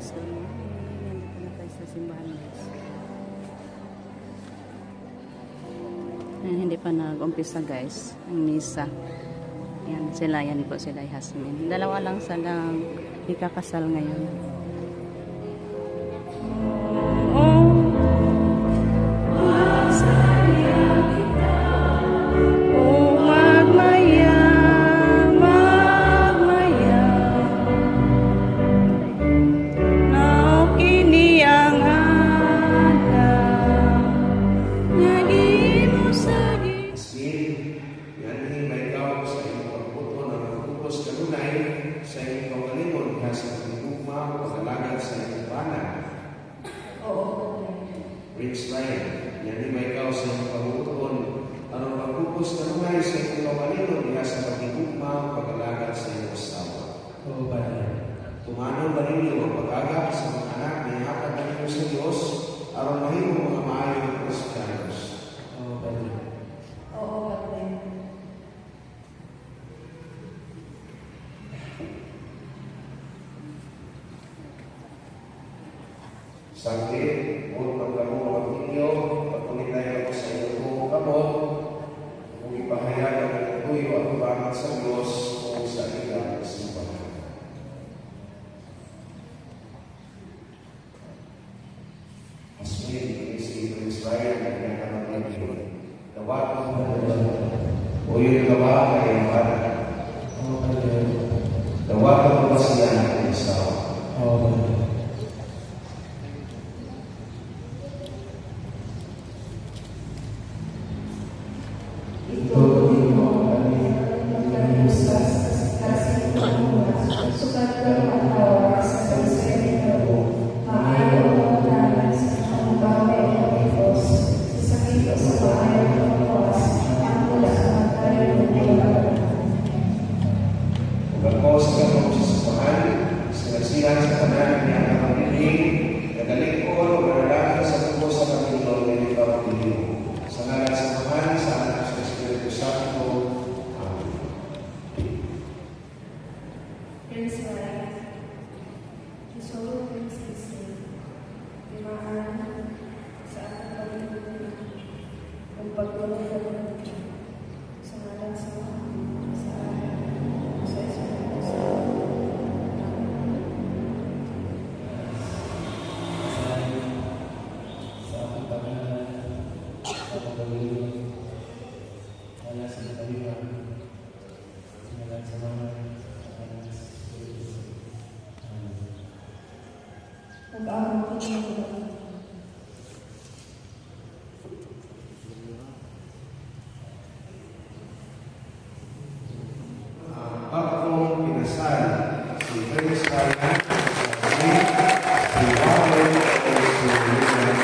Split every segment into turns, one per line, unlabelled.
guys, good morning. Nandito na tayo sa simbahan guys. Hindi pa nag-umpisa guys ang misa. Yan sila, yan po sila Yasmin. Dalawa lang silang ikakasal ngayon.
Rich Ryan, yan may ikaw sa iyong pag-uukon. Anong pagpupos na lumay sa iyong kawalingon diha sa pag-igugma, pag-alagad sa iyong asawa.
Oo, Padre.
Tumanon ba ninyo ang pag-aga sa mga anak na ihatag na ninyo sa Diyos aron mahimo mga maayong Kristiyanos?
Oo, Padre.
Oo, Padre.
Sakit, huwag pagkamulang ninyo, pagpulitay ako sa iyong buong kamot, kung ipahayagan ng tuyo at ubangan sa Diyos o sa ilang simbahan. Asmin, si Israel, na pinakamatay niyo. Dapat mo o yung gawa ay para.
Oo, Padre.
Dapat mo ba siya ng isaw?
Oo, Padre.
Akong pinasal si Dennis Ryan, si Warren, o si William.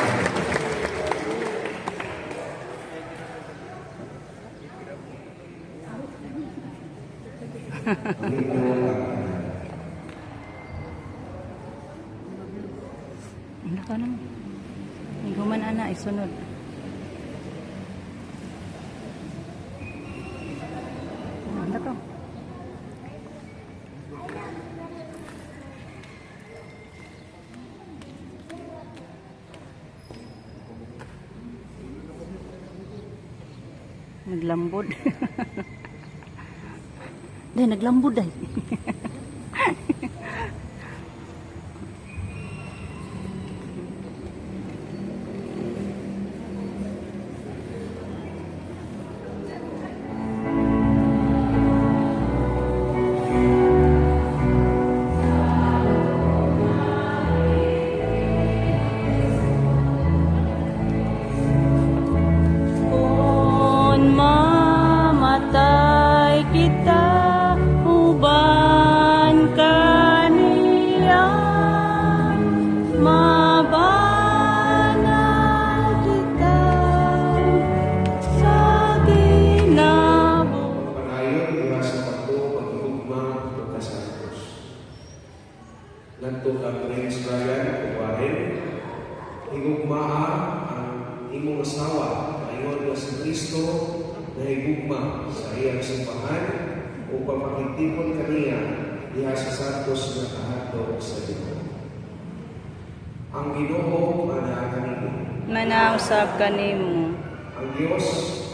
Ano ka naman? Higuman ana, isunod. Ano to? Naglambod. Dahil naglambod dahil.
Ngadto ka Prince Ryan o Warren, higugmaa ang imong asawa, mayon nga si Kristo na higugma sa iyang simbahan o papakitipon kaniya diha sa santos nga kahadlok sa Ginoo. ang Ginoo mana kanimo.
Manausap kanimo.
Ang Dios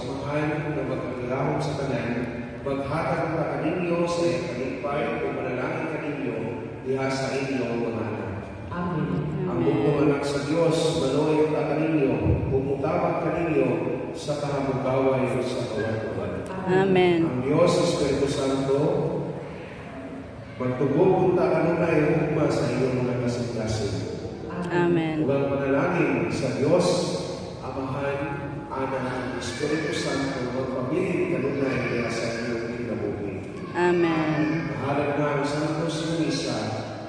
amahan nga magkakilahom sa tanan, maghatag ta kaninyo sa kalipay o manalangin kaninyo diha sa inyong mga anak.
Amen.
Ang bukong anak sa Dios maloy ta kaninyo, pumutawag kaninyo sa kahamugaway sa kawan-kawan.
Amen.
Ang Diyos, Espiritu Santo, magtugog ta kanunay hukma sa inyong mga kasing-kasing.
Amen.
Ugang panalangin sa Diyos, Amahan, Anak, Espiritu Santo, magpabilin kanunay niya sa inyong kinabuhi.
Amen.
Mahalap na ang Santos Misa,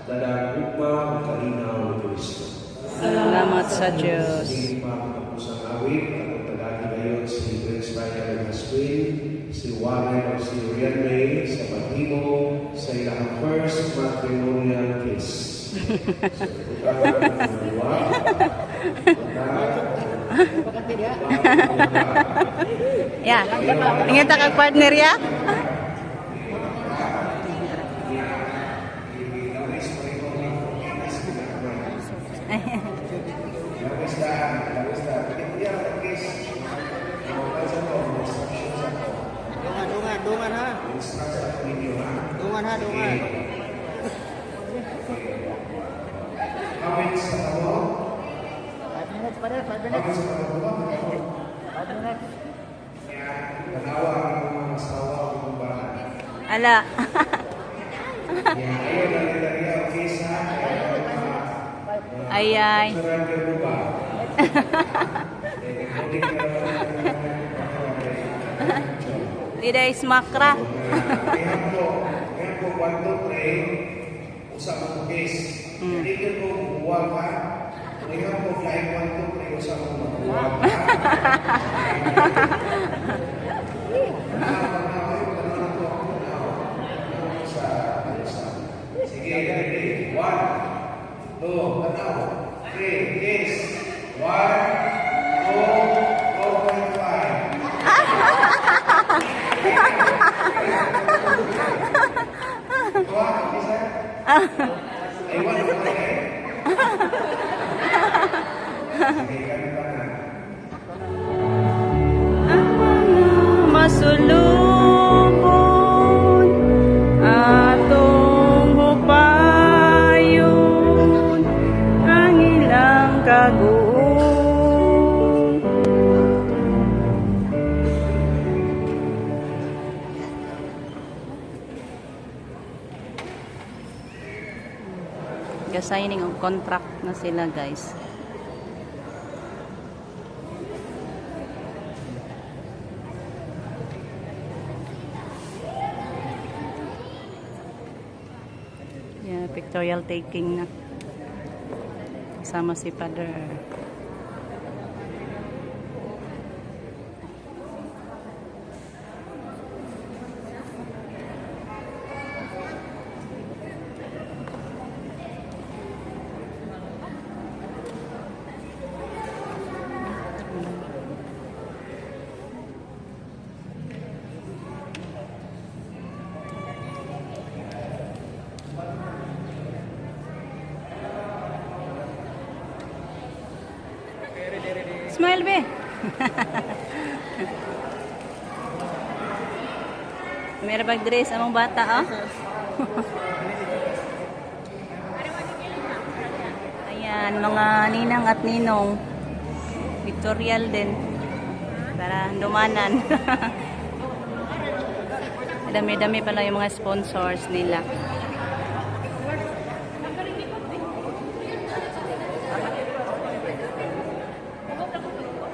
dalang hukma ang kalinaw ni Kristo.
Salamat sa Diyos.
Sige pa ang kapusang awit, ang tagagi ngayon si Prince Ryan Haswin, si Warren o si Rian May sa Patimo sa ilang first matrimonial kiss. So, ikaw ang dalawa.
Ya, ingin tak kag partner ya?
Dungan ha. Dungan ha, dungan.
Awit sa tawo.
5 minutes pa rin, 5 minutes.
Awit sa tawo.
5 minutes.
Kaya, tanawa ang mga asawa o mga bahay.
Ala.
Yan, ayun, nalilari ang kisa.
Ay ay.
Surrender mo ba?
Tidak ismakra.
Kaya po, cuando pray, usap mo case. Hindi ko buwag ka. Kaya po, flying cuando pray, usap mo buwag ka. Sige, ready. 1, 2, tanaw. 3, kiss. 1, 2, 4.5. Aywan mo ba eh? Sige, kami pa na.
Masulubon atong hupayon ang ilang kaguon. Signing og contract na sila, guys. Yeah, pictorial taking na. Kasama si Father. Smile, be. Meron bag dress among bata, oh. Ayan, mga ninang at ninong. Pictorial din. Para dumanan. Dami-dami pala yung mga sponsors nila.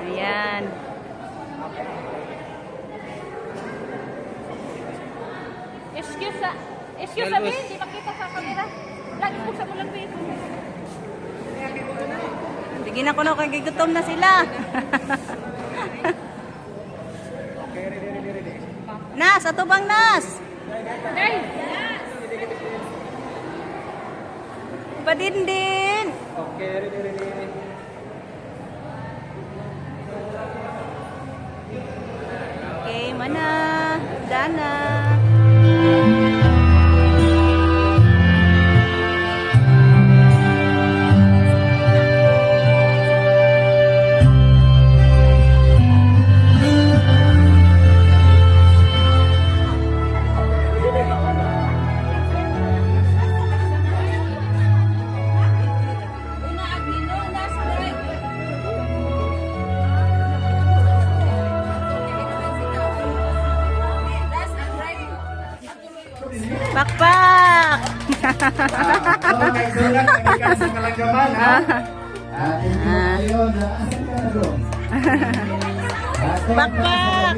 Ayan.
Excuse me, di makita sa camera. Lagi po sa mulang baby.
Sige na ko na, kay gutom na sila. Nas, atubang Nas.
Nay!
Padindin. Okay, mana? Dana. Pakpak!
Oh, may sulat, may kasi kalagaman, ha? Thank you kayo na asan ka na doon?
Bakbak!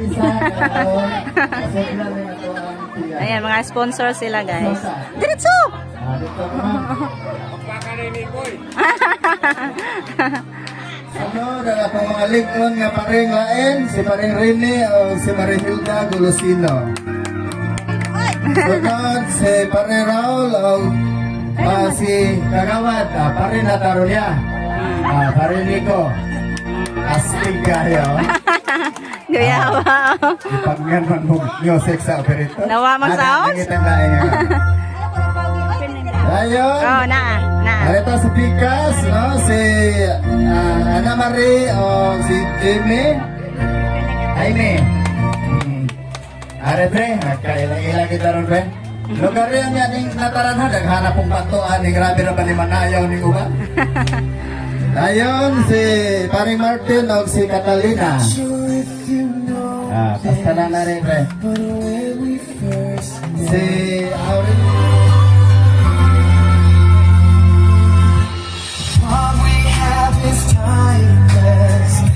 Ayan, mga sponsor sila, guys. Diretso!
Dito ka na. Sunod ang akong mga lingkon nga paring lain, si paring Rene o si Marinilda Golosino. Sunod si paring Raul o si Kagawad, paring Natarulia, paring Nico. Astig kayo.
Guyawa.
Ipagyan man mo music sa operator.
Nawa mo sounds?
Nangitang lain nga. Ayun.
Oh, naa.
Ito si Picas, no? Si Ana Marie o si Jaime. Are pre, nagkailang-ilang kita ron pre. Lugar yan yan yung nataranhan, naghanap pong batuan, yung grabe na ba ni Manayaw ni Uba. Ayun, si Paring Martin o si Catalina. Basta lang na rin pre. Si Aurel.
All we have is timeless.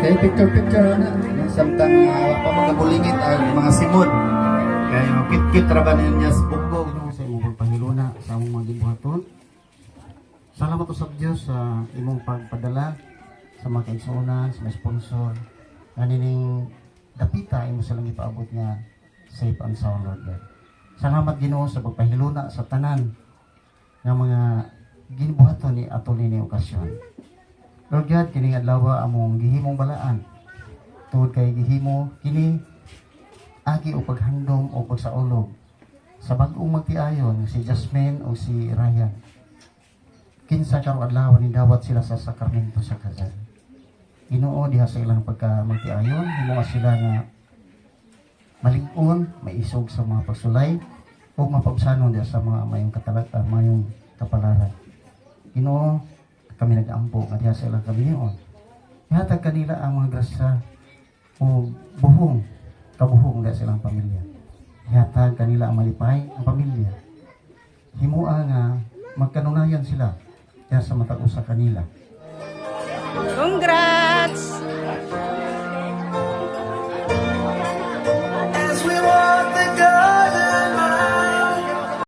Okay, picture na. Samtang pa mga bulingit ang mga simod. Kaya kit-kit rabanin niya sa bugbog.
Sa imong pagpahiluna sa among mga gibuhaton. Salamat usab Dios sa imong pagpadala sa mga kaigsuonan, sa mga sponsor. Ganining dapita imo sa lang ipaabot nga safe and sound, Lord God. Salamat Ginoo sa pagpahiluna sa tanan nga mga gibuhaton ni atuli ni okasyon. Lord God, kining adlaw among gihimong balaan. Tungod kay gihimo kini agi o paghandom o pagsaulog sa bag-ong magtiayon si Jasmine o si Ryan. Kinsa karong adlaw ni dawat sila sa sakramento sa kasal. Ginoo diha sa ilang pagka magtiayon, himo sila nga malig-on, maisog sa mga pagsulay o mapabsanon diha sa mga mayong mayong kapalaran. Ginoo, kami nag-ampo nga diha sa ilang kaminyoon. Ihatag kanila ang mga grasya o kabuhong diha sa ilang pamilya. Ihatag kanila ang malipay ang pamilya. Himua nga magkanunayan sila diha sa matag-usa kanila.
Congrats!